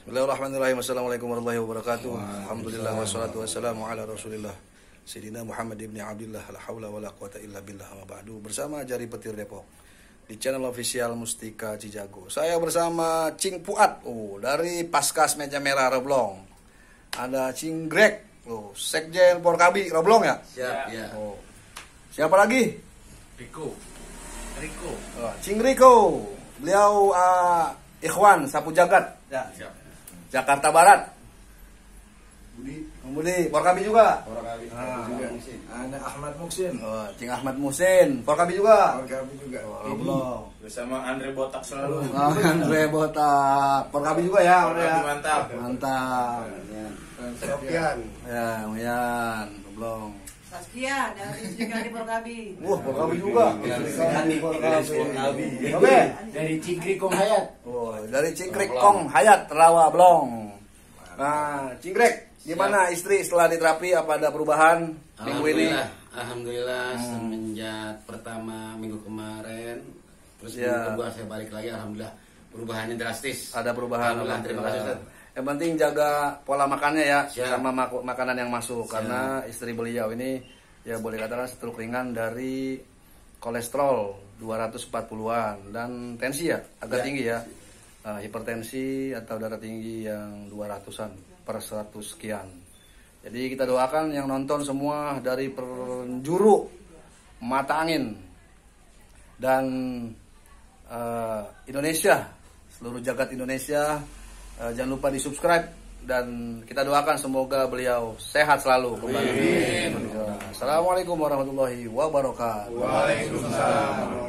Bismillahirrahmanirrahim. Assalamualaikum warahmatullahi wabarakatuh. Alhamdulillah wassalatu wassalamu ala Rasulillah Sayyidina Muhammad ibn Abdillah, la haula wala quwata illa billah, wa ba'du. Bersama Jari Petir Depok di channel official Mustika Cijago. Saya bersama Cing Puat dari Paskas Meja Merah Roblong. Ada Cing Greg, Sekjen Porkabi Roblong ya? Siap, ya. Siapa lagi? Riko. Cing Riko. Beliau Ikhwan Sapu Jagat ya. Siap. Jakarta Barat. Budi Porkabi juga. Porkabi. Ada Ahmad Muksin. Cing Ahmad Musin, Porkabi juga. Porkabi juga. Belum. Bersama Andre Botak selalu. Andre Botak, Porkabi juga ya, udah ya. Mantap. Mantap. Sofian. Ya, lumayan, belum. Saskia dari Srikandi Porkabi. Porkabi juga. Porkabi. Oke. Dari Cingkrikong Hayat. Dari Cingkrik Kong Hayat Rawa Blong. Nah, Cingkrek, gimana istri setelah diterapi, apa ada perubahan minggu ini? Alhamdulillah, semenjak pertama minggu kemarin, terus Ya. minggu kedua saya balik lagi, alhamdulillah perubahannya drastis. Ada perubahan. Alhamdulillah, terima kasih Ustaz. Yang penting jaga pola makannya ya, Siap. sama makanan yang masuk. Siap. Karena istri beliau ini ya boleh katakan stroke ringan dari kolesterol 240-an dan tensi ya agak tinggi ya. Hipertensi atau darah tinggi yang 200-an per 100 sekian. Jadi kita doakan yang nonton semua dari penjuru mata angin dan Indonesia, seluruh jagat Indonesia. Jangan lupa di subscribe dan kita doakan semoga beliau sehat selalu kembali. Assalamualaikum warahmatullahi wabarakatuh. Waalaikumsalam.